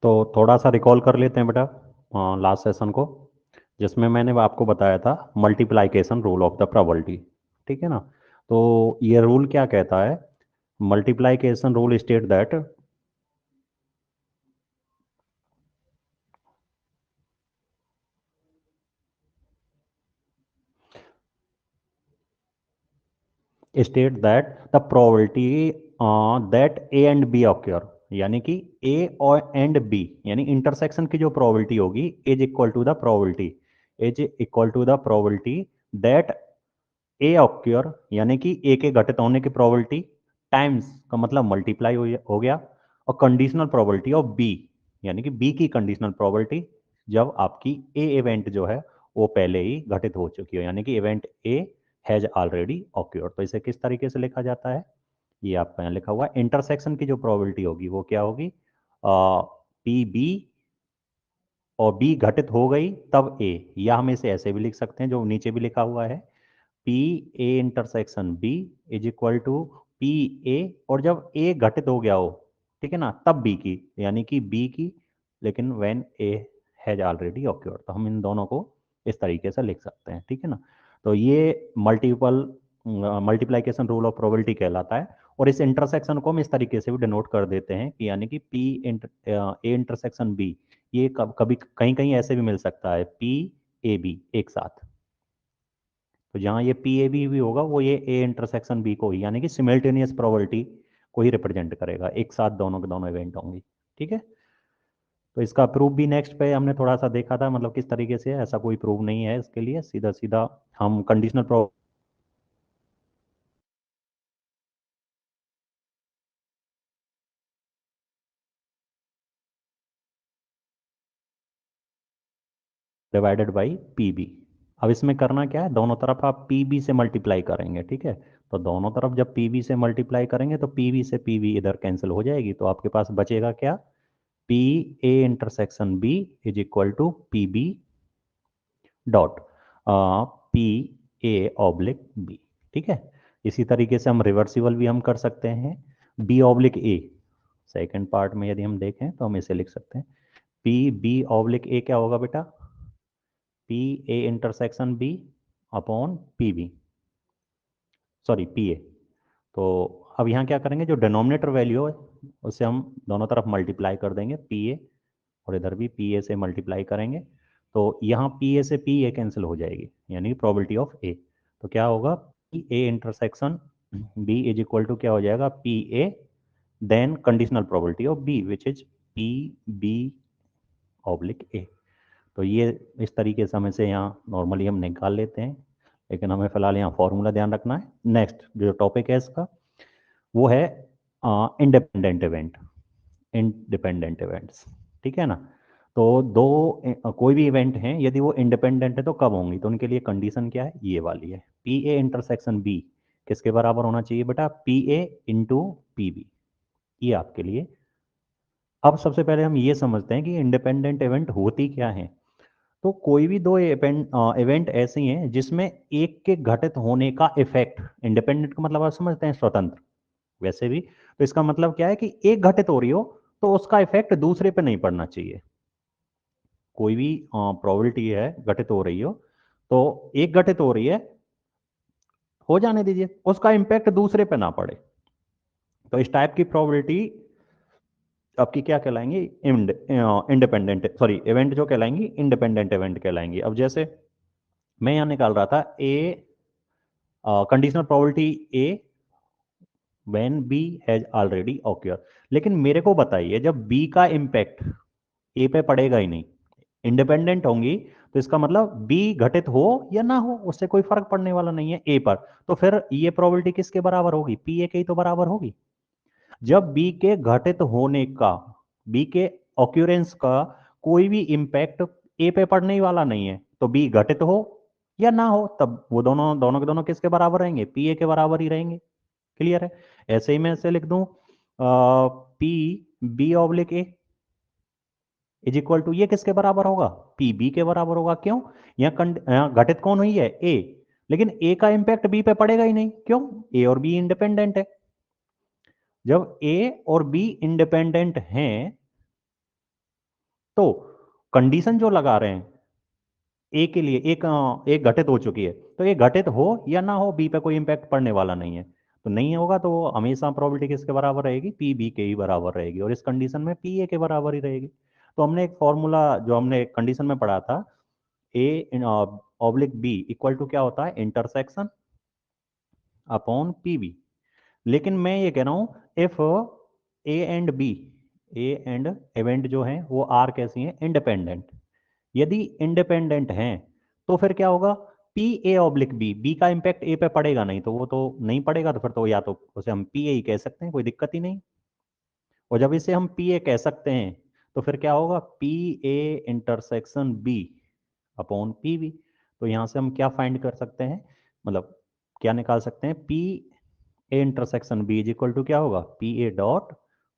तो थोड़ा सा रिकॉल कर लेते हैं बेटा लास्ट सेशन को, जिसमें मैंने आपको बताया था multiplication rule of the probability. ठीक है ना। तो ये रूल क्या कहता है? Multiplication rule state that the probability that A and B occur, यानी कि ए और एंड बी यानी इंटरसेक्शन की जो प्रोबेबिलिटी होगी is equal to the probability, is equal to the probability that A occur, यानी कि ए के घटित होने की प्रोबेबिलिटी टाइम्स का मतलब मल्टीप्लाई हो गया, और कंडीशनल प्रोबेबिलिटी ऑफ बी, यानी कि बी की कंडीशनल प्रोबेबिलिटी जब आपकी ए इवेंट जो है वो पहले ही घटित हो चुकी हो, यानी कि इवेंट ए हैज ऑलरेडी ऑक्योर्ड। तो इसे किस तरीके से लिखा जाता है? ये आपका यहाँ लिखा हुआ है। इंटरसेक्शन की जो प्रोबेबिलिटी होगी वो क्या होगी? पी बी और बी घटित हो गई तब ए, या हम इसे ऐसे भी लिख सकते हैं जो नीचे भी लिखा हुआ है, P A intersection B is equal to P A, और जब ए घटित हो गया हो, ठीक है ना, तब बी की, यानी कि बी की, लेकिन व्हेन ए हैज ऑलरेडी ऑक्योर्ड। तो हम इन दोनों को इस तरीके से लिख सकते हैं। ठीक है ना। तो ये मल्टीप्लाइकेशन रूल ऑफ प्रोबेबिलिटी कहलाता है। और इस इंटरसेक्शन को हम इस तरीके से भी डिनोट कर देते हैं कि यानी कि पी ए इंटरसेक्शन बी, ये कभी कहीं कहीं ऐसे भी मिल सकता है पी ए बी एक साथ। तो जहाँ ये पी ए बी भी होगा वो ये ए इंटरसेक्शन बी को ही, यानी कि सिमल्टेनियस प्रोबेबिलिटी को ही रिप्रेजेंट करेगा, एक साथ दोनों के दोनों इवेंट होंगे। ठीक है। तो इसका प्रूफ भी नेक्स्ट पे हमने थोड़ा सा देखा था, मतलब किस तरीके से है। ऐसा कोई प्रूफ नहीं है इसके लिए, सीधा सीधा हम conditional divided by P B. अब इसमें करना क्या है, दोनों तरफ आप पी बी से मल्टीप्लाई करेंगे। ठीक है। तो दोनों तरफ जब पी बी से मल्टीप्लाई करेंगे तो पी बी से पी बी इधर कैंसिल हो जाएगी, तो आपके पास बचेगा क्या? P A intersection B is equal to P B dot P A oblique B. ठीक है। इसी तरीके से हम रिवर्सिबल भी हम कर सकते हैं, B oblique A. Second part में यदि हम देखें तो हम इसे लिख सकते हैं, पी बी ऑब्लिक ए क्या होगा बेटा? P A intersection B upon P B, sorry P A. तो अब यहाँ क्या करेंगे, जो डिनोमिनेटर वैल्यू है उससे हम दोनों तरफ मल्टीप्लाई कर देंगे पी ए, और इधर भी पी ए से मल्टीप्लाई करेंगे। तो यहाँ पी ए से पी ए कैंसिल हो जाएगी, यानी कि प्रोबेबिलिटी ऑफ ए। तो क्या होगा, P A intersection B is equal to क्या हो जाएगा, P A then conditional probability of B which is P B oblique A. तो ये इस तरीके से हम इसे यहाँ नॉर्मली हम निकाल लेते हैं, लेकिन हमें फिलहाल यहाँ फॉर्मूला ध्यान रखना है। नेक्स्ट जो टॉपिक है इसका वो है इंडिपेंडेंट इवेंट, इंडिपेंडेंट इवेंट्स। ठीक है ना। तो दो कोई भी इवेंट हैं यदि वो इंडिपेंडेंट है तो कब होंगी, तो उनके लिए कंडीशन क्या है, ये वाली है, पी ए इंटरसेक्शन बी किसके बराबर होना चाहिए बेटा, P A into P B. ये आपके लिए। अब सबसे पहले हम ये समझते हैं कि इंडिपेंडेंट इवेंट होती क्या है। तो कोई भी दो इवेंट ऐसी हैं जिसमें एक के घटित होने का इफेक्ट, इंडिपेंडेंट का मतलब आप समझते हैं स्वतंत्र, वैसे भी तो इसका मतलब क्या है कि एक घटित हो रही हो तो उसका इफेक्ट दूसरे पे नहीं पड़ना चाहिए। कोई भी प्रोबेबिलिटी है घटित हो रही हो, तो एक घटित हो रही है, हो जाने दीजिए, उसका इम्पैक्ट दूसरे पे ना पड़े। तो इस टाइप की प्रोबेबिलिटी आपकी क्या कहलाएंगी, इंडिपेंडेंट, सॉरी इवेंट जो कहलाएंगी इंडिपेंडेंट इवेंट कहलाएंगी। अब जैसे मैं यहाँ निकाल रहा था A conditional probability A when B has already occur, लेकिन मेरे को बताइए जब बी का इम्पैक्ट ए पे पड़ेगा ही नहीं, इंडिपेंडेंट होंगी, तो इसका मतलब बी घटित हो या ना हो उससे कोई फर्क पड़ने वाला नहीं है ए पर, तो फिर ये प्रोबेबिलिटी किसके बराबर होगी, पी ए के ही तो बराबर होगी। जब बी के घटित होने का, बी के ऑक्यूरेंस का कोई भी इंपैक्ट ए पे पड़ने ही वाला नहीं है, तो बी घटित हो या ना हो तब वो दोनों दोनों के दोनों किसके बराबर रहेंगे, पी ए के बराबर ही रहेंगे। क्लियर है। ऐसे ही मैं इसे लिख दूं, P B oblique A is equal to, ये किसके बराबर होगा, पी बी के बराबर होगा। क्यों, यहाँ घटित कौन हुई है, ए, लेकिन ए का इंपैक्ट बी पे पड़ेगा ही नहीं, क्यों, ए और बी इंडिपेंडेंट है। जब ए और बी इंडिपेंडेंट हैं तो कंडीशन जो लगा रहे हैं ए के लिए, एक घटित हो चुकी है, तो ये घटित हो या ना हो बी पे कोई इंपैक्ट पड़ने वाला नहीं है, तो नहीं होगा तो वो हमेशा प्रोबेबिलिटी किसके बराबर रहेगी, पी बी के ही बराबर रहेगी, और इस कंडीशन में पी ए के बराबर ही रहेगी। तो हमने एक फॉर्मूला जो हमने कंडीशन में पढ़ा था, A oblique B equal to क्या होता है, इंटरसेक्शन अपॉन पी बी। लेकिन मैं ये कह रहा हूं if A and B, A and event जो है वो आर कैसी हैं, इंडिपेंडेंट। यदि इंडिपेंडेंट हैं तो फिर क्या होगा, P A oblique B, B का इंपैक्ट ए पे पड़ेगा नहीं, तो वो तो नहीं पड़ेगा, तो फिर तो या तो उसे हम पी ए ही कह सकते हैं, कोई दिक्कत ही नहीं। और जब इसे हम पी ए कह सकते हैं तो फिर क्या होगा, P A intersection B upon P B. तो यहां से हम क्या फाइंड कर सकते हैं, मतलब क्या निकाल सकते हैं, P A intersection B is equal to क्या होगा, P A dot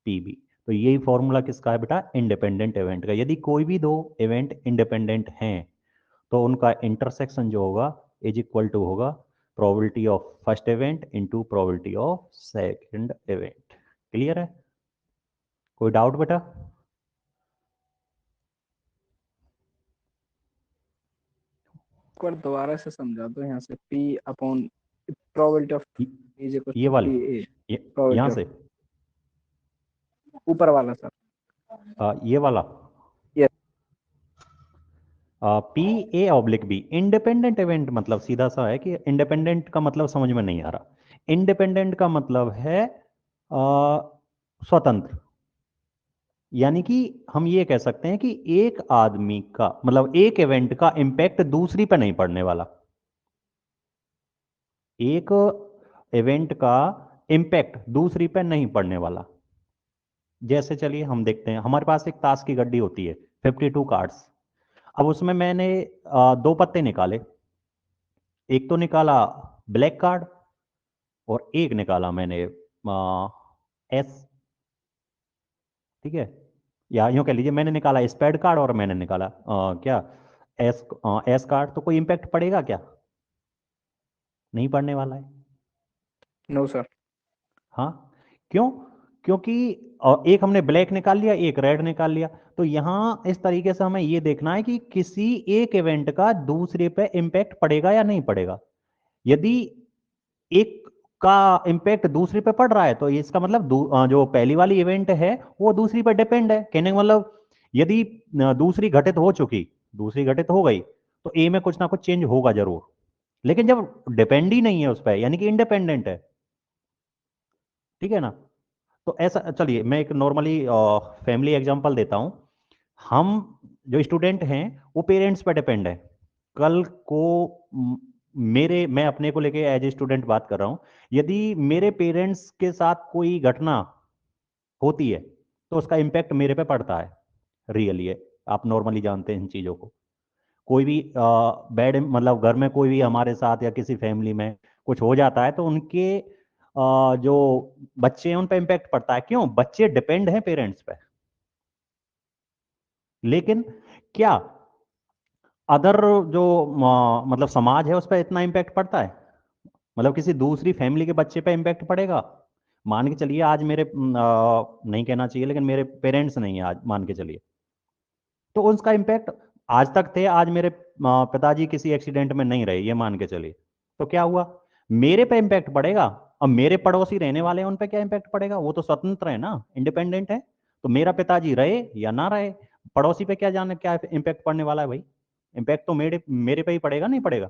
P B. तो यही फॉर्मूला किसका है बेटा, इंडिपेंडेंट इवेंट का। यदि कोई भी दो इवेंट इंडिपेंडेंट हैं तो उनका इंटरसेक्शन जो होगा इज इक्वल टू होगा probability of first event into probability of second event. Clear है, कोई डाउट बेटा? एक बार दोबारा से समझा दो यहाँ से, पी अपॉन प्रोबेबिलिटी ऑफ ये इज इक्वल ये टू वाले, पी ए, यहाँ प्रोबेबिलिटी ऑफ से ऊपर वाला सर। ये वाला yes. P A oblique B, independent event मतलब सीधा सा है कि इंडिपेंडेंट का मतलब समझ में नहीं आ रहा। इंडिपेंडेंट का मतलब है स्वतंत्र, यानी कि हम ये कह सकते हैं कि एक आदमी का मतलब एक इवेंट का इंपैक्ट दूसरी पे नहीं पड़ने वाला। एक इवेंट का इंपैक्ट दूसरी पे नहीं पड़ने वाला। जैसे चलिए हम देखते हैं, हमारे पास एक ताश की गड्डी होती है, 52 कार्ड्स। अब उसमें मैंने दो पत्ते निकाले, एक तो निकाला ब्लैक कार्ड और एक निकाला मैंने एस, ठीक है, या यूं कह लीजिए मैंने निकाला स्पेड कार्ड और मैंने निकाला क्या एस, एस कार्ड। तो कोई इंपैक्ट पड़ेगा क्या, नहीं पड़ने वाला है। No sir. हाँ, क्यों, क्योंकि एक हमने ब्लैक निकाल लिया, एक रेड निकाल लिया। तो यहां इस तरीके से हमें ये देखना है कि किसी एक इवेंट का दूसरे पे इंपैक्ट पड़ेगा या नहीं पड़ेगा। यदि एक का इंपैक्ट दूसरे पे पड़ रहा है तो इसका मतलब जो पहली वाली इवेंट है वो दूसरी पर डिपेंड है। कहने का मतलब यदि दूसरी घटित हो चुकी, दूसरी घटित हो गई तो ए में कुछ ना कुछ चेंज होगा जरूर। लेकिन जब डिपेंड ही नहीं है उस पर, यानी कि इंडिपेंडेंट है, ठीक है ना। तो ऐसा, चलिए मैं एक नॉर्मली फैमिली एग्जांपल देता हूं। हम जो स्टूडेंट हैं वो पेरेंट्स पर डिपेंड है। कल को मैं अपने को लेके एज ए स्टूडेंट बात कर रहा हूं, यदि मेरे पेरेंट्स के साथ कोई घटना होती है तो उसका इम्पैक्ट मेरे पे पड़ता है, रियली है। आप नॉर्मली जानते हैं इन चीज़ों को। कोई भी बैड मतलब घर में कोई भी हमारे साथ या किसी फैमिली में कुछ हो जाता है तो उनके जो बच्चे हैं उन पे इम्पैक्ट पड़ता है। क्यों, बच्चे डिपेंड हैं पेरेंट्स पे। लेकिन क्या अदर जो मतलब समाज है उस पर इतना इम्पैक्ट पड़ता है, मतलब किसी दूसरी फैमिली के बच्चे पे इम्पैक्ट पड़ेगा? मान के चलिए आज मेरे नहीं कहना चाहिए लेकिन मेरे पेरेंट्स नहीं है आज, मान के चलिए, तो उसका इम्पैक्ट आज तक थे, आज मेरे पिताजी किसी एक्सीडेंट में नहीं रहे, ये मान के चलिए, तो क्या हुआ, मेरे पे इम्पैक्ट पड़ेगा। अब मेरे पड़ोसी रहने वाले हैं उन पे क्या इम्पैक्ट पड़ेगा, वो तो स्वतंत्र है ना, इंडिपेंडेंट है। तो मेरा पिताजी रहे या ना रहे, पड़ोसी पे क्या जाने क्या इम्पैक्ट पड़ने वाला है भाई, इम्पैक्ट तो मेरे मेरे पे ही पड़ेगा, नहीं पड़ेगा।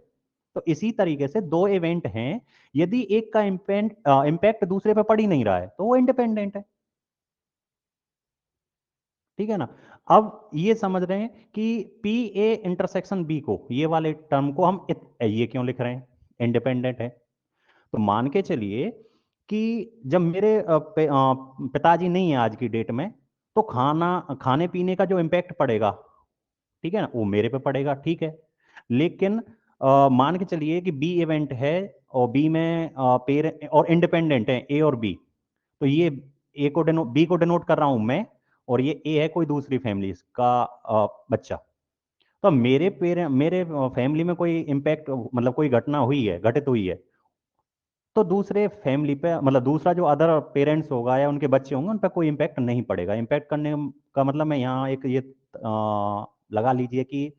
तो इसी तरीके से दो इवेंट हैं, यदि एक का इम्पैक्ट इम्पैक्ट दूसरे पे पड़ ही नहीं रहा है तो वो इंडिपेंडेंट है, ठीक है ना। अब ये समझ रहे हैं कि पी ए इंटरसेक्शन बी को, ये वाले टर्म को हम ये क्यों लिख रहे हैं, इंडिपेंडेंट है। तो मान के चलिए कि जब मेरे पिताजी नहीं है आज की डेट में, तो खाने पीने का जो इम्पैक्ट पड़ेगा, ठीक है ना, वो मेरे पे पड़ेगा, ठीक है। लेकिन मान के चलिए कि बी इवेंट है और बी में पेरेंट और इंडिपेंडेंट है ए और बी, तो ये ए को बी को डिनोट कर रहा हूं मैं, और ये ए है कोई दूसरी फैमिली का बच्चा। तो मेरे फैमिली में कोई इम्पैक्ट मतलब कोई घटना हुई है, घटित हुई है, तो दूसरे फैमिली पे, मतलब दूसरा जो अदर पेरेंट्स होगा या उनके बच्चे होंगे, उन पर कोई इम्पैक्ट नहीं पड़ेगा। इम्पैक्ट करने का मतलब मैं यहाँ एक ये लगा लीजिए कि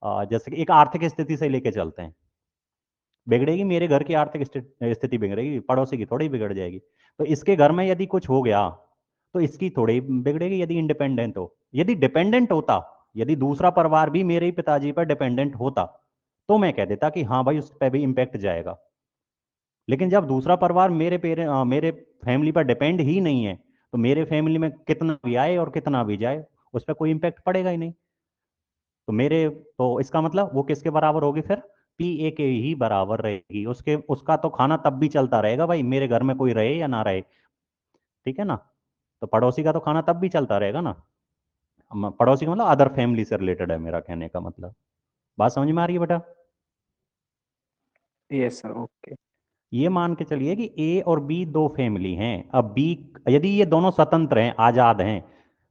जैसे कि एक आर्थिक स्थिति से लेके चलते हैं, बिगड़ेगी मेरे घर की आर्थिक स्थिति, बिगड़ेगी पड़ोसी की थोड़ी बिगड़ जाएगी। तो इसके घर में यदि कुछ हो गया तो इसकी थोड़ी बिगड़ेगी यदि इंडिपेंडेंट हो। यदि डिपेंडेंट होता, यदि दूसरा परिवार भी मेरे ही पिताजी पर डिपेंडेंट होता, तो मैं कह देता कि हाँ भाई उस पर भी इम्पैक्ट जाएगा। लेकिन जब दूसरा परिवार मेरे फैमिली पर डिपेंड ही नहीं है, तो मेरे फैमिली में कितना भी आए और कितना भी जाए उस पर कोई इम्पैक्ट पड़ेगा ही नहीं। तो इसका मतलब वो किसके बराबर होगी फिर? पी ए के ही बराबर रहेगी। उसका तो खाना तब भी चलता रहेगा भाई, मेरे घर में कोई रहे या ना रहे, ठीक है ना। तो पड़ोसी का तो खाना तब भी चलता रहेगा ना। पड़ोसी का मतलब अदर फैमिली से रिलेटेड है मेरा कहने का मतलब। बात समझ में आ रही है बेटा? Yes sir, okay. ये मान के चलिए कि ए और बी दो फैमिली हैं। अब बी, यदि ये दोनों स्वतंत्र हैं, आजाद हैं,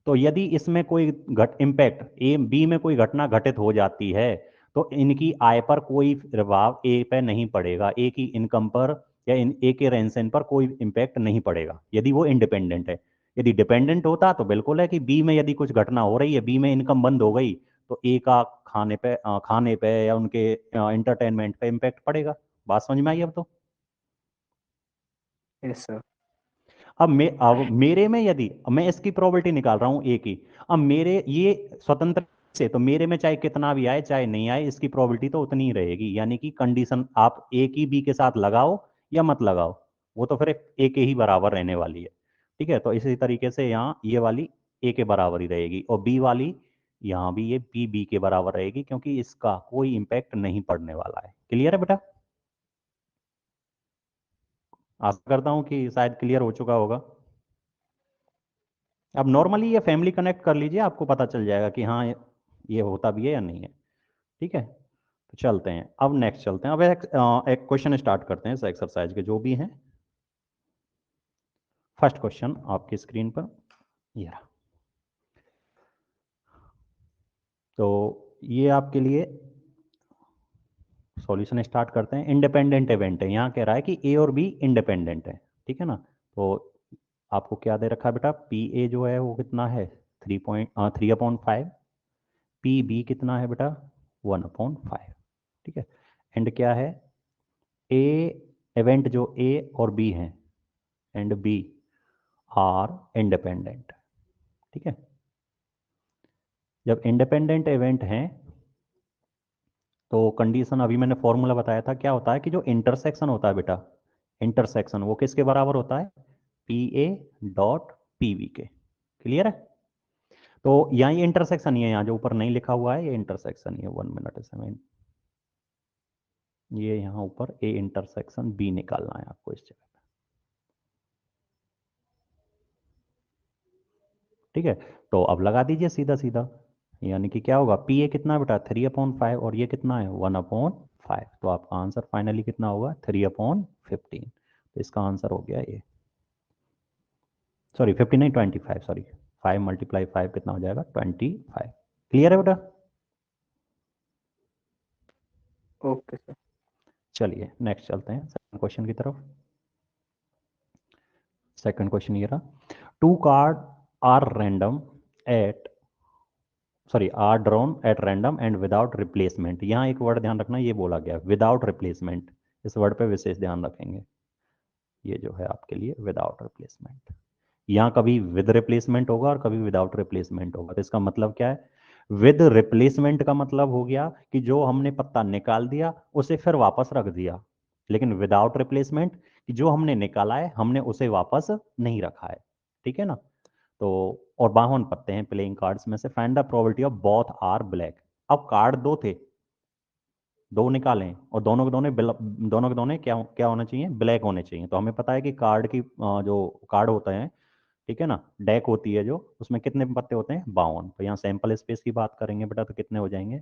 तो यदि इसमें कोई घट इम्पैक्ट ए बी में कोई घटना घटित हो जाती है, तो इनकी आय पर कोई प्रभाव ए पे नहीं पड़ेगा, ए की इनकम पर या ए के रेंशन पर कोई इम्पैक्ट नहीं पड़ेगा यदि वो इंडिपेंडेंट है। यदि डिपेंडेंट होता तो बिल्कुल है कि बी में यदि कुछ घटना हो रही है, बी में इनकम बंद हो गई, तो ए का खाने पे या उनके इंटरटेनमेंट पे इम्पैक्ट पड़ेगा। बात समझ में आई अब तो? Yes sir. अब मेरे में यदि, अब मैं इसकी प्रोबेबिलिटी निकाल रहा हूं ए की। अब मेरे ये स्वतंत्र से, तो मेरे में चाहे कितना भी आए चाहे नहीं आए, इसकी प्रोबेबिलिटी तो उतनी ही रहेगी। यानी कि कंडीशन आप ए की बी के साथ लगाओ या मत लगाओ, वो तो फिर ए के ही बराबर रहने वाली है। ठीक है, तो इसी तरीके से यहाँ ये वाली ए के बराबर ही रहेगी, और बी वाली यहाँ भी ये बी के बराबर रहेगी, क्योंकि इसका कोई इंपैक्ट नहीं पड़ने वाला है। क्लियर है बेटा? आशा करता हूँ कि शायद क्लियर हो चुका होगा। अब नॉर्मली ये फैमिली कनेक्ट कर लीजिए, आपको पता चल जाएगा कि हाँ ये होता भी है या नहीं है। ठीक है, तो चलते हैं, अब नेक्स्ट चलते हैं। अब एक क्वेश्चन स्टार्ट करते हैं इस एक्सरसाइज के जो भी हैं। फर्स्ट क्वेश्चन आपकी स्क्रीन पर ये रहा। तो ये आपके लिए सॉल्यूशन स्टार्ट करते हैं। इंडिपेंडेंट इवेंट है, यहाँ कह रहा है कि ए और बी इंडिपेंडेंट है, ठीक है ना। तो आपको क्या दे रखा है बेटा? पी ए जो है वो कितना है? 3.3/5। पी बी कितना है बेटा? 1/5। ठीक है, एंड क्या है? ए इवेंट जो ए और बी हैं एंड बी आर इंडिपेंडेंट। ठीक है, जब इंडिपेंडेंट इवेंट हैं तो कंडीशन अभी मैंने फॉर्मूला बताया था, क्या होता है कि जो इंटरसेक्शन होता है बेटा, इंटरसेक्शन वो किसके बराबर होता है? P A dot P B के। क्लियर है? तो यहाँ ये इंटरसेक्शन ही है, यहाँ जो ऊपर नहीं लिखा हुआ है ये इंटरसेक्शन ही है। 1 मिनट इसमें, ये यहाँ ऊपर ए इंटरसेक्शन बी निकालना है आपको इस जगह। ठीक है, तो अब लगा दीजिए सीधा सीधा, यानी कि क्या होगा? पी ए कितना है बेटा? 3/5, और ये कितना है? 1/5। तो आपका आंसर फाइनली कितना होगा? 3/15। तो इसका आंसर हो गया ये, सॉरी 50 नहीं 25, सॉरी 5 × 5 कितना हो जाएगा? 25। क्लियर है बेटा? Okay sir. चलिए नेक्स्ट चलते हैं सेकंड क्वेश्चन की तरफ। सेकंड क्वेश्चन ये रहा। Two card are random at are drawn at random and without replacement. यहाँ एक वर्ड ध्यान रखना, ये बोला गया विदाउट रिप्लेसमेंट, इस वर्ड पे विशेष ध्यान रखेंगे। ये जो है आपके लिए विदाउट रिप्लेसमेंट, यहाँ कभी विद रिप्लेसमेंट होगा और कभी विदाउट रिप्लेसमेंट होगा। तो इसका मतलब क्या है? विद रिप्लेसमेंट का मतलब हो गया कि जो हमने पत्ता निकाल दिया उसे फिर वापस रख दिया। लेकिन विदाउट रिप्लेसमेंट कि जो हमने निकाला है हमने उसे वापस नहीं रखा है। ठीक है ना। तो और 52 पत्ते हैं प्लेइंग कार्ड्स में से, find the probability of both are black. अब कार्ड दो थे, दो निकालें और दोनों के दोनों क्या क्या होना चाहिए? ब्लैक होने चाहिए। तो हमें पता है कि कार्ड की जो कार्ड होता है, ठीक है ना, डेक होती है जो, उसमें कितने पत्ते होते हैं? 52। तो यहाँ सैंपल स्पेस की बात करेंगे बेटा तो कितने हो जाएंगे?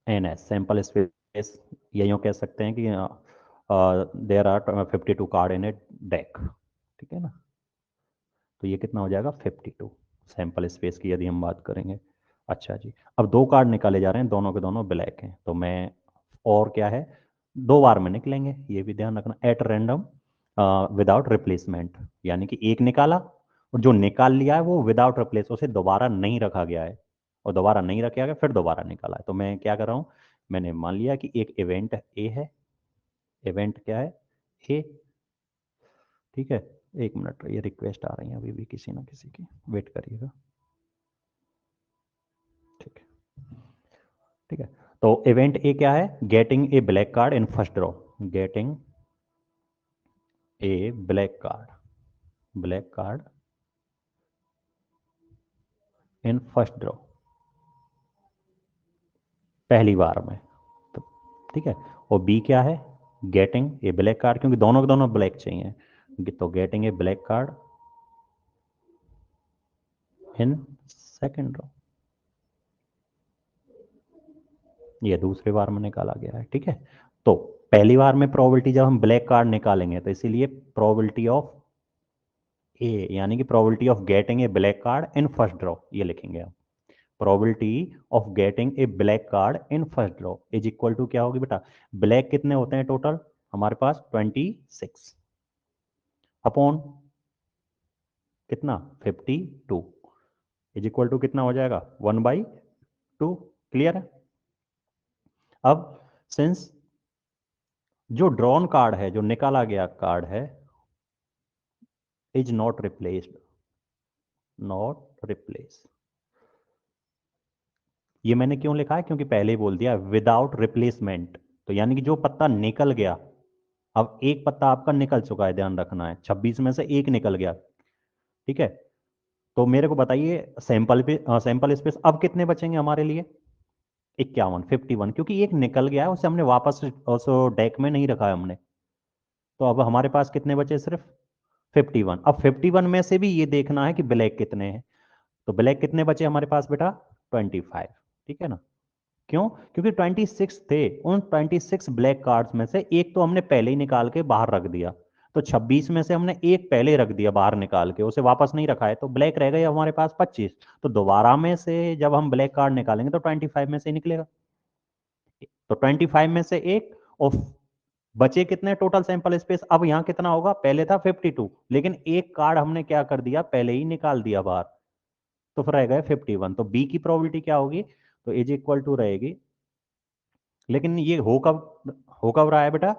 एन एस सैंपल स्पेस, यही कह सकते हैं कि there are 52 card in a deck. ठीक है ना, तो ये कितना हो जाएगा? 52 सैंपल स्पेस की यदि हम बात करेंगे। अच्छा जी, अब 2 कार्ड निकाले जा रहे हैं, दोनों के दोनों ब्लैक हैं, तो मैं, और क्या है, 2 बार में निकलेंगे, ये भी ध्यान रखना, एट रैंडम विदाउट रिप्लेसमेंट, यानी कि एक निकाला और जो निकाल लिया है वो विदाउट रिप्लेस, उसे दोबारा नहीं रखा गया है, और दोबारा नहीं रखा गया फिर दोबारा निकाला है। तो मैं क्या कर रहा हूँ, मैंने मान लिया कि एक इवेंट ए है, इवेंट क्या है, ए, ठीक है। एक मिनट, ये रिक्वेस्ट आ रही है अभी भी किसी ना किसी की, वेट करिएगा, ठीक है, ठीक है। तो इवेंट ए क्या है, getting a black card in first draw, getting a black card, black card in first draw, पहली बार में, तो ठीक है। और बी क्या है, गेटिंग ए ब्लैक कार्ड, क्योंकि दोनों के दोनों ब्लैक चाहिए, तो getting a black card in second draw, ये दूसरी बार में निकाला गया है, ठीक है। तो पहली बार में प्रोबेबिलिटी जब हम ब्लैक कार्ड निकालेंगे तो इसीलिए प्रोबेबिलिटी ऑफ ए, यानी कि probability of getting a black card in first draw, ये लिखेंगे आप, probability of getting a black card in first draw is equal to क्या होगी बेटा, ब्लैक कितने होते हैं टोटल हमारे पास, 26 अपॉन कितना, 52 इज इक्वल टू कितना हो जाएगा, 1/2, क्लियर है। अब सिंस जो ड्रॉन कार्ड है, जो निकाला गया कार्ड है, is not replaced, not replace, ये मैंने क्यों लिखा है, क्योंकि पहले ही बोल दिया विदाउट रिप्लेसमेंट, तो यानी कि जो पत्ता निकल गया, अब एक पत्ता आपका निकल चुका है, ध्यान रखना है, 26 में से एक निकल गया, ठीक है। तो मेरे को बताइए सैंपल पे, सैंपल स्पेस अब कितने बचेंगे हमारे लिए, 51, 51, क्योंकि एक निकल गया है, उसे हमने वापस उस डेक में नहीं रखा है हमने, तो अब हमारे पास कितने बचे, सिर्फ 51। अब 51 में से भी ये देखना है कि ब्लैक कितने हैं, तो ब्लैक कितने बचे हमारे पास बेटा, 25, ठीक है ना। क्यों, क्योंकि 26 थे, उन 26 ब्लैक कार्ड्स में से एक तो हमने पहले ही निकाल के बाहर रख दिया, तो 26 में से हमने एक पहले रख दिया बाहर निकाल के, उसे वापस नहीं रखा है, तो ब्लैक रह गए हमारे पास 25, तो दोबारा में से जब हम ब्लैक कार्ड निकालेंगे तो 25 में से ही निकलेगा, तो 25 में से एक, और बचे कितने टोटल सैंपल स्पेस, अब यहाँ कितना होगा, पहले था 52, लेकिन एक कार्ड हमने क्या कर दिया, पहले ही निकाल दिया बाहर, तो फिर रह गए 51, तो बी की प्रोबेबिलिटी क्या होगी, तो इज इक्वल टू रहेगी, लेकिन ये हो कब रहा है बेटा,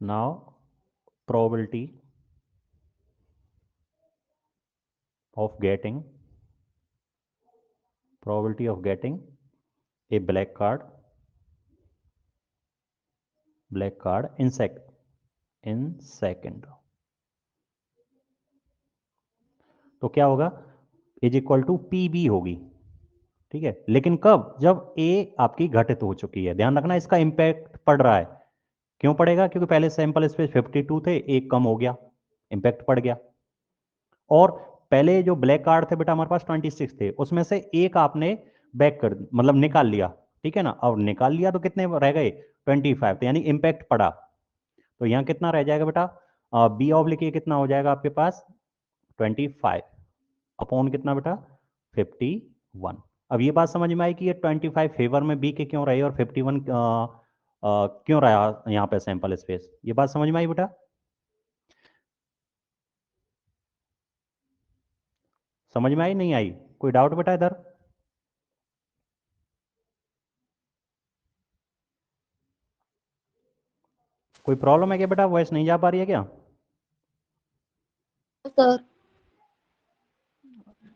now probability of getting, probability of getting a black card in second, तो क्या होगा, is equal to P B होगी, ठीक है। लेकिन कब, जब ए आपकी घटित हो चुकी है, ध्यान रखना इसका इंपैक्ट पड़ रहा है, क्यों पड़ेगा, क्योंकि पहले सैंपल स्पेस 52 थे, एक कम हो गया, इंपैक्ट पड़ गया, और पहले जो ब्लैक कार्ड थे बेटा हमारे पास 26 थे, उसमें से एक आपने बैक कर, मतलब निकाल लिया, ठीक है ना, और निकाल लिया तो कितने रह गए, 25, तो यानी इंपैक्ट पड़ा, तो यहाँ कितना रह जाएगा बेटा, बी ऑब्लिक ए कितना हो जाएगा आपके पास, 25 अपॉन कितना बेटा, 51। अब ये बात समझ में आई कि ये 25 फेवर में बी के क्यों रहे और 51 क्यों रहा यहाँ पे सैंपल स्पेस, ये बात समझ में आई बेटा, समझ में आई नहीं आई, कोई डाउट बेटा इधर, कोई प्रॉब्लम है क्या बेटा, वॉइस नहीं जा पा रही है क्या, सर।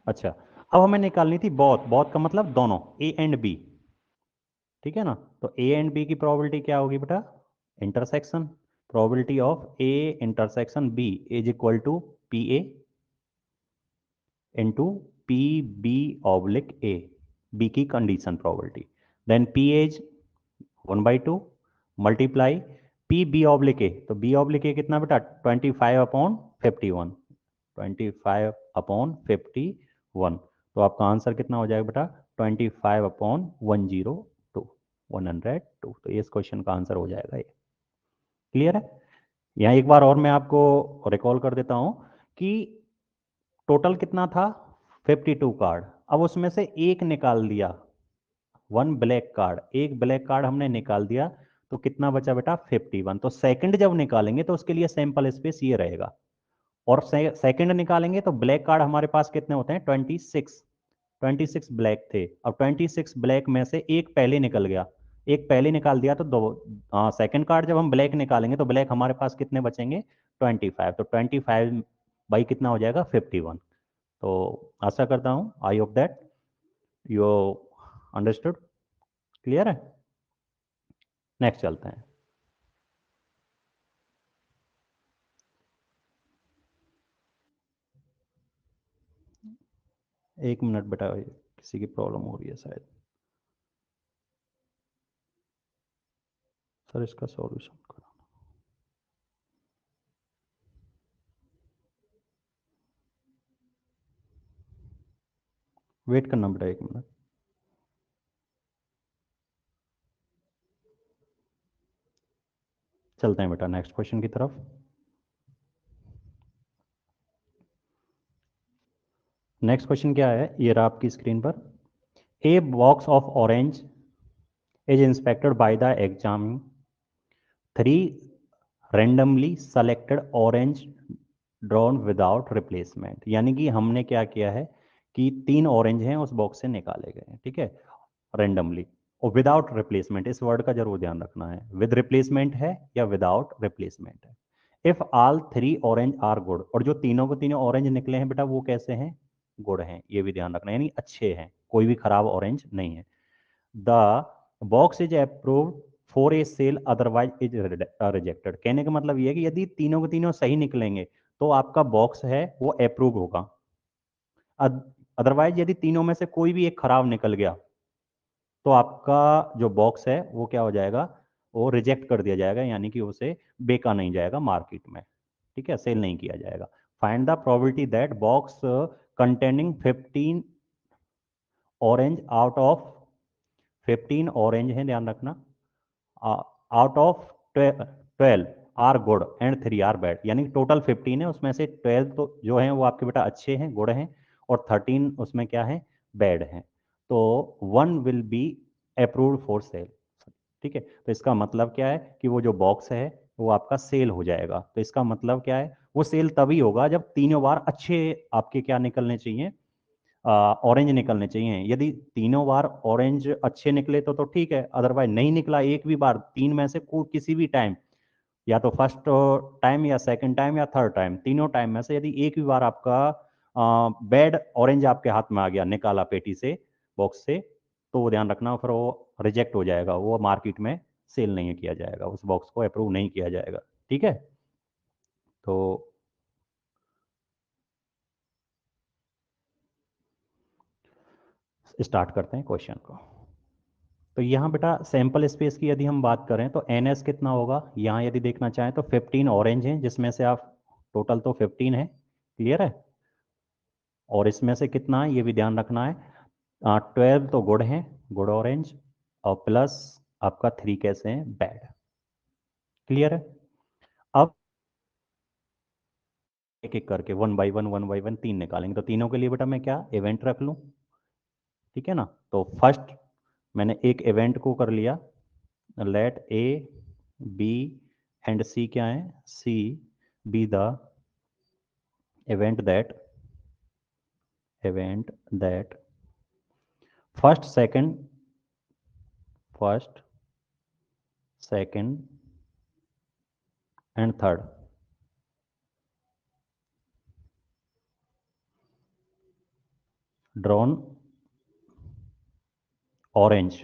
अच्छा। अब हमें निकालनी थी बहुत, बहुत का मतलब दोनों, ए एंड बी, ठीक है ना, तो ए एंड बी की प्रोबेबिलिटी क्या होगी बेटा, intersection, probability of A intersection B is equal to P A into P B oblique A, B की condition probability, then P as 1/2 multiply P B oblique A, तो B oblique ए कितना बेटा, 25/51, 25/51, तो आपका आंसर कितना हो जाएगा बेटा, 25/102, 102, तो ये इस क्वेश्चन का आंसर हो जाएगा ये, क्लियर है। यहाँ एक बार और मैं आपको रिकॉल कर देता हूँ कि टोटल कितना था 52 कार्ड, अब उसमें से एक निकाल दिया, वन ब्लैक कार्ड, एक ब्लैक कार्ड हमने निकाल दिया, तो कितना बचा बेटा 51। तो सेकंड जब निकालेंगे तो उसके लिए सैंपल स्पेस ये रहेगा, और सेकंड निकालेंगे तो ब्लैक कार्ड हमारे पास कितने होते हैं 26 ब्लैक थे। अब 26 ब्लैक में से एक पहले निकल गया, एक पहले निकाल दिया तो दो, सेकंड कार्ड जब हम ब्लैक निकालेंगे तो ब्लैक हमारे पास कितने बचेंगे 25, तो 25 बाई कितना हो जाएगा 51। तो आशा करता हूं I hope that you understood, clear है। नेक्स्ट चलते हैं। एक मिनट बेटा, किसी की प्रॉब्लम हो रही है शायद। सर इसका सॉल्यूशन करो, वेट करना बेटा एक मिनट। चलते हैं बेटा नेक्स्ट क्वेश्चन की तरफ। नेक्स्ट क्वेश्चन क्या है, ये रहा आपकी स्क्रीन पर। A box of orange is inspected by the examine, 3 randomly selected orange drawn without replacement. यानी कि हमने क्या किया है कि 3 ऑरेंज हैं उस बॉक्स से निकाले गए हैं, ठीक है, रेंडमली, और विदाउट रिप्लेसमेंट, इस वर्ड का जरूर ध्यान रखना है, विद रिप्लेसमेंट है या विदाउट रिप्लेसमेंट है। If all 3 orange are good, और जो तीनों को तीनों ऑरेंज निकले हैं बेटा वो कैसे हैं, गुड हैं, ये भी ध्यान रखना है, यानी अच्छे हैं, कोई भी खराब ऑरेंज नहीं है। The box is approved for a sale, otherwise is rejected. कहने का मतलब ये है कि यदि तीनों के तीनों सही निकलेंगे तो आपका बॉक्स है वो अप्रूव होगा, अदरवाइज यदि तीनों में से कोई भी एक खराब निकल गया तो आपका जो बॉक्स है वो क्या हो जाएगा, वो रिजेक्ट कर दिया जाएगा, यानी कि उसे बेचा नहीं जाएगा मार्केट में, ठीक है, सेल नहीं किया जाएगा। Find the probability that box containing 15 orange out of 15 orange है, ध्यान रखना, out of 12 are good and 3 are bad, यानी टोटल 15 है, उसमें से 12 तो जो हैं वो आपके बेटा अच्छे हैं, गुड हैं, और 13 उसमें क्या है बैड हैं, तो 1 will be approved for sale, ठीक है। तो इसका मतलब क्या है कि वो जो बॉक्स है वो आपका सेल हो जाएगा। तो इसका मतलब क्या है, वो सेल तभी होगा जब तीनों बार अच्छे आपके क्या निकलने चाहिए, ऑरेंज निकलने चाहिए। यदि तीनों बार ऑरेंज अच्छे निकले तो ठीक है, अदरवाइज नहीं निकला एक भी बार, तीन में से कोई किसी भी टाइम, या तो फर्स्ट टाइम या सेकंड टाइम या थर्ड टाइम, तीनों टाइम में से यदि एक भी बार आपका बैड ऑरेंज आपके हाथ में आ गया, निकाला पेटी से, बॉक्स से, तो वो ध्यान रखना फिर वो रिजेक्ट हो जाएगा, वो मार्केट में सेल नहीं किया जाएगा, उस बॉक्स को अप्रूव नहीं किया जाएगा, ठीक है। तो स्टार्ट करते हैं क्वेश्चन को। तो यहाँ बेटा सैंपल स्पेस की यदि हम बात करें तो एन एस कितना होगा, यहाँ यदि देखना चाहें तो 15 ऑरेंज हैं, जिसमें से आप टोटल तो 15 है, क्लियर है, और इसमें से कितना है ये भी ध्यान रखना है, 12 तो गुड हैं, गुड ऑरेंज, और प्लस आपका 3 कैसे हैं बैड, क्लियर है। अब एक एक करके वन बाई वन तीन निकालेंगे, तो तीनों के लिए बेटा मैं क्या इवेंट रख लूँ, ठीक है ना। तो फर्स्ट मैंने एक इवेंट को कर लिया, let A B and C क्या है, C B the event that event that first second and third drawn orange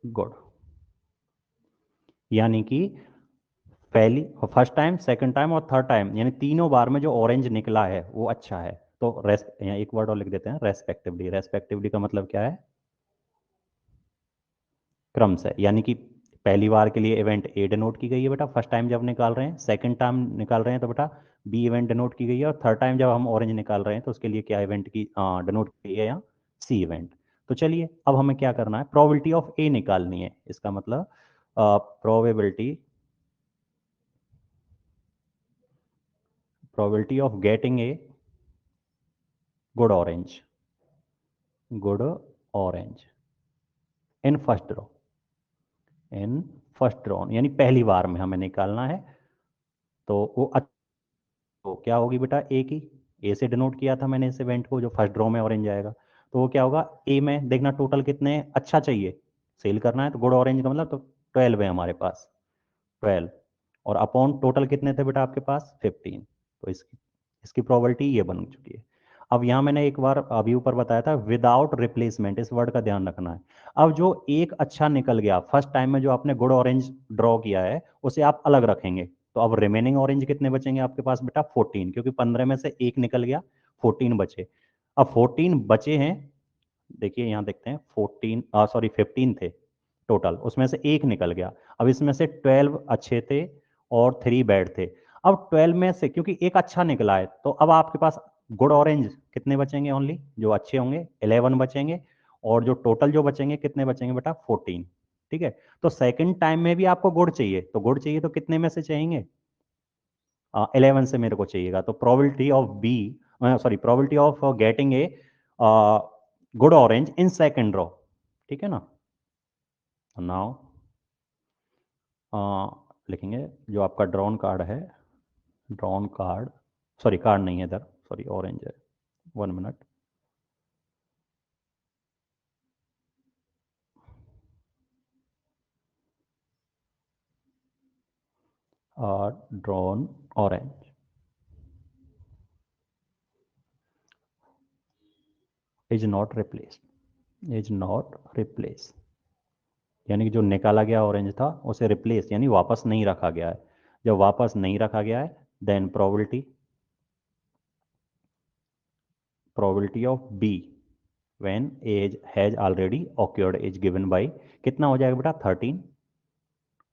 good, यानी कि पहली फर्स्ट टाइम सेकंड टाइम और थर्ड टाइम, यानी तीनों बार में जो ऑरेंज निकला है वो अच्छा है। तो यहाँ एक वर्ड और लिख देते हैं रेस्पेक्टिवली, रेस्पेक्टिवली का मतलब क्या है, क्रम से, यानी कि पहली बार के लिए इवेंट ए डिनोट की गई है बेटा फर्स्ट टाइम जब निकाल रहे हैं, सेकंड टाइम निकाल रहे हैं तो बेटा बी इवेंट डिनोट की गई है, और थर्ड टाइम जब हम ऑरेंज निकाल रहे हैं तो उसके लिए क्या इवेंट की डिनोट की है, यहाँ सी इवेंट। तो चलिए अब हमें क्या करना है, प्रोबेबिलिटी ऑफ ए निकालनी है, इसका मतलब probability probability of getting a good orange in first draw, यानी पहली बार में हमें निकालना है। तो वो तो क्या होगी बेटा, ए की, ए से डिनोट किया था मैंने इस इवेंट को, जो फर्स्ट ड्रॉ में ऑरेंज आएगा। तो वो क्या होगा, ए में देखना टोटल कितने अच्छा चाहिए, सेल करना है तो गुड ऑरेंज का मतलब तो 12 है हमारे पास, 12, और अपॉन टोटल कितने थे बेटा आपके पास 15। तो इसकी इसकी प्रोबेबिलिटी ये बन चुकी है। अब यहाँ मैंने एक बार अभी ऊपर बताया था विदाउट रिप्लेसमेंट, इस वर्ड का ध्यान रखना है। अब जो एक अच्छा निकल गया फर्स्ट टाइम में, जो आपने गुड ऑरेंज ड्रॉ किया है उसे आप अलग रखेंगे, तो अब रिमेनिंग ऑरेंज कितने बचेंगे आपके पास बेटा 14, क्योंकि 15 में से एक निकल गया, 14 बचे। अब 14 बचे हैं, देखिए यहाँ देखते हैं 15 थे टोटल, उसमें से एक निकल गया। अब इसमें से 12 अच्छे थे और 3 बैड थे। अब 12 में से क्योंकि एक अच्छा निकला है, तो अब आपके पास गुड ऑरेंज कितने बचेंगे, ओनली जो अच्छे होंगे 11 बचेंगे, और जो टोटल जो बचेंगे कितने बचेंगे बेटा 14। ठीक है, तो सेकंड टाइम में भी आपको गुड चाहिए, तो गुड चाहिए तो कितने में से चाहिए, 11 से मेरे को चाहिएगा। तो probability of B, sorry probability of getting a good orange in second row, ठीक है ना। नाउ लिखेंगे जो आपका ड्रॉन कार्ड है, ड्रॉन कार्ड, सॉरी कार्ड नहीं है इधर, सॉरी ऑरेंज है, 1 minute. Drawn orange is not replace, यानी कि जो निकाला गया ऑरेंज था उसे रिप्लेस यानी वापस नहीं रखा गया है। जब वापस नहीं रखा गया है then probability of B when as has already occurred is given by, कितना हो जाएगा बेटा 13,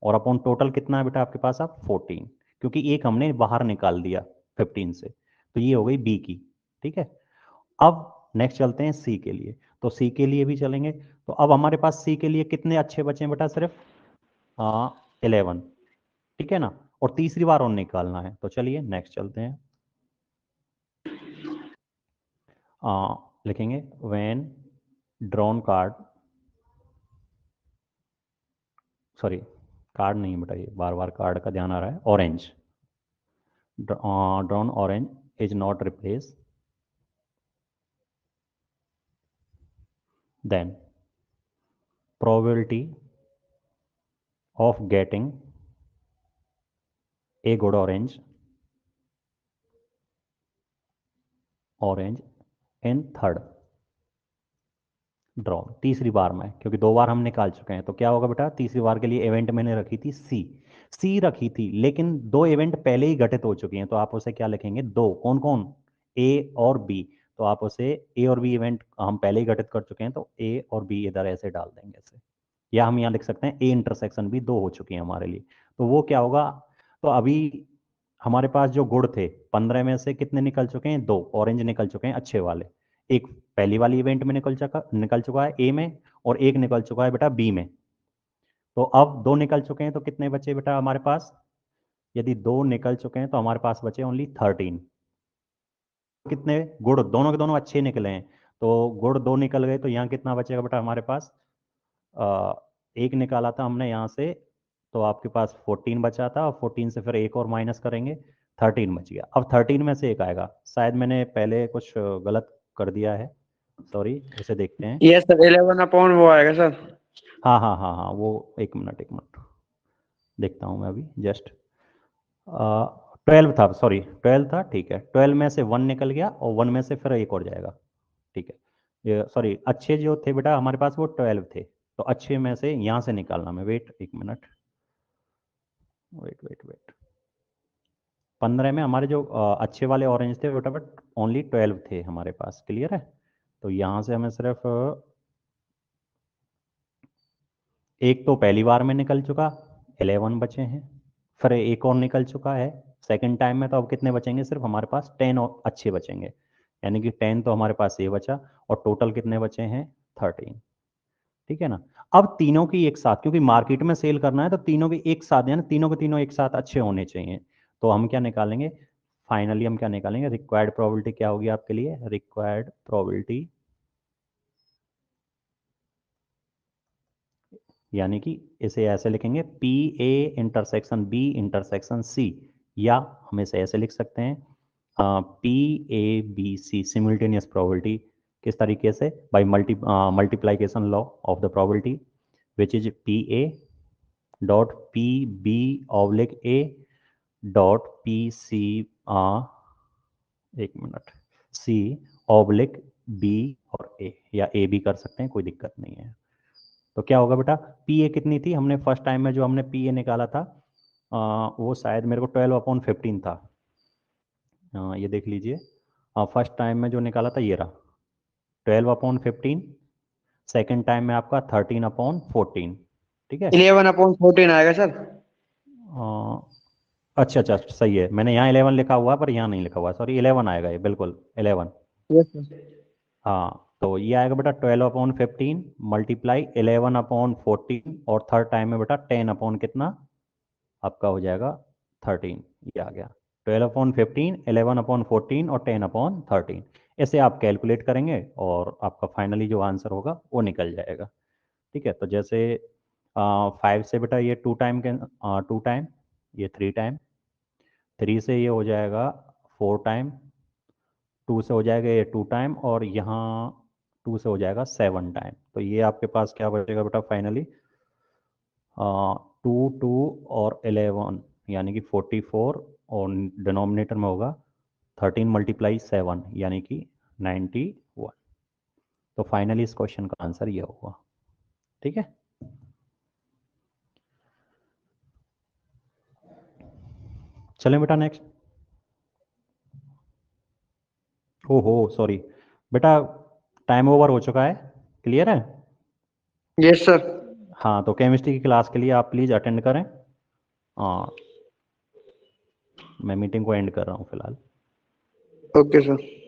और अपॉन टोटल कितना है बेटा आपके पास अब 14, क्योंकि एक हमने बाहर निकाल दिया 15 से, तो ये हो गई बी की। ठीक है, अब नेक्स्ट चलते हैं सी के लिए। तो सी के लिए भी चलेंगे, तो अब हमारे पास सी के लिए कितने अच्छे बचे हैं बेटा, सिर्फ 11, ठीक है ना, और तीसरी बार और निकालना है। तो चलिए नेक्स्ट चलते हैं, लिखेंगे when drawn card, sorry card नहीं बेटा, ये बार बार कार्ड का ध्यान आ रहा है, orange, drawn orange is not replace, then probability of getting a good orange in third draw, तीसरी बार में, क्योंकि 2 बार हम निकाल चुके हैं, तो क्या होगा बेटा, तीसरी बार के लिए इवेंट मैंने रखी थी सी रखी थी, लेकिन 2 इवेंट पहले ही घटित हो चुकी हैं, तो आप उसे क्या लिखेंगे, 2, कौन कौन, ए और बी, तो आप उसे ए और बी इवेंट हम पहले ही घटित कर चुके हैं, तो ए और बी इधर ऐसे डाल देंगे ऐसे, या हम यहाँ लिख सकते हैं ए इंटरसेक्शन भी 2 हो चुकी है हमारे लिए। तो वो क्या होगा, तो अभी हमारे पास जो गुड़ थे 15 में से कितने निकल चुके हैं, 2 ऑरेंज निकल चुके हैं अच्छे वाले, एक पहली वाली इवेंट में निकल चुका है ए में, और एक निकल चुका है बेटा बी में। तो अब 2 निकल चुके हैं, तो कितने बचे बेटा हमारे पास, यदि 2 निकल चुके हैं तो हमारे पास बचे ओनली 13। कितने गुड़, दोनों के दोनों अच्छे निकले हैं, तो गुड़ 2 निकल गए, तो यहाँ कितना बचेगा बेटा हमारे पास, एक निकाला था हमने यहाँ से, तो आपके पास 14 बचा था, और 14 से फिर एक और माइनस करेंगे, 13 बच गया। अब 13 में से एक आएगा, शायद मैंने पहले कुछ गलत कर दिया है, सॉरी उसे देखते हैं। ये सर 11 अपॉन वो आएगा सर। हाँ हाँ हाँ हाँ, वो एक मिनट देखता हूँ मैं अभी जस्ट, 12 था, सॉरी 12 था, ठीक है, 12 में से 1 निकल गया, और 1 में से फिर एक और जाएगा, ठीक है, ये सॉरी अच्छे जो थे बेटा हमारे पास वो 12 थे, तो अच्छे में से यहाँ से निकालना, मैं वेट एक मिनट, वेट 15 में हमारे जो अच्छे वाले ऑरेंज थे बेटा, बट ओनली 12 थे हमारे पास, क्लियर है। तो यहाँ से हमें सिर्फ एक तो पहली बार में निकल चुका, 11 बचे हैं, फिर एक और निकल चुका है सेकंड टाइम में, तो अब कितने बचेंगे, सिर्फ हमारे पास 10 और अच्छे बचेंगे, यानी कि 10 तो हमारे पास ये बचा, और टोटल कितने बचे हैं 13, ठीक है ना। अब तीनों की एक साथ, क्योंकि मार्केट में सेल करना है, तो तीनों के एक साथ, यानी तीनों के तीनों एक साथ अच्छे होने चाहिए, तो हम क्या निकालेंगे, फाइनली हम क्या निकालेंगे, रिक्वायर्ड प्रोबेबिलिटी क्या होगी आपके लिए, रिक्वायर्ड प्रोबेबिलिटी यानी कि इसे ऐसे लिखेंगे P A intersection B intersection C, या हम इसे ऐसे लिख सकते हैं P A B C simultaneous probability. किस तरीके से, by multiplication law of the probability which is P A dot P B oblique A dot P C, एक मिनट, सी ऑब्लिक बी और ए, या ए भी कर सकते हैं, कोई दिक्कत नहीं है। तो क्या होगा बेटा, पी ए कितनी थी, हमने फर्स्ट टाइम में जो हमने पी ए निकाला था वो शायद मेरे को 12/15 था। ये देख लीजिए, फर्स्ट टाइम में जो निकाला था ये रहा 12/15, सेकेंड टाइम में आपका 13/14, ठीक है। 11/14 आएगा सर। अच्छा अच्छा सही है, मैंने यहाँ 11 लिखा हुआ है पर यहाँ नहीं लिखा हुआ, सॉरी 11 आएगा ये, बिल्कुल 11। Yes sir. हाँ तो ये आएगा बेटा 12/15 मल्टीप्लाई 11/14, और थर्ड टाइम में बेटा 10 कितना आपका हो जाएगा 13, ये आ गया 12/15, 11/14 और 10/13। ऐसे आप कैलकुलेट करेंगे और आपका फाइनली जो आंसर होगा वो निकल जाएगा, ठीक है। तो जैसे 5 से बेटा ये 2 टाइम के 2 टाइम, ये 3 टाइम, 3 से ये हो जाएगा 4 टाइम, 2 से हो जाएगा ये 2 टाइम, और यहाँ 2 से हो जाएगा 7 टाइम। तो ये आपके पास क्या बचेगा बेटा फाइनली 2 2 और 11 यानी कि 44, और डिनोमिनेटर में होगा 13 × 7 यानी कि 91। तो फाइनली इस क्वेश्चन का आंसर ये होगा, ठीक है। चलें बेटा नेक्स्ट। ओहो सॉरी बेटा, टाइम ओवर हो चुका है, क्लियर है। Yes sir. हाँ तो केमिस्ट्री की क्लास के लिए आप प्लीज़ अटेंड करें। हाँ मैं मीटिंग को एंड कर रहा हूँ फिलहाल। Okay sir.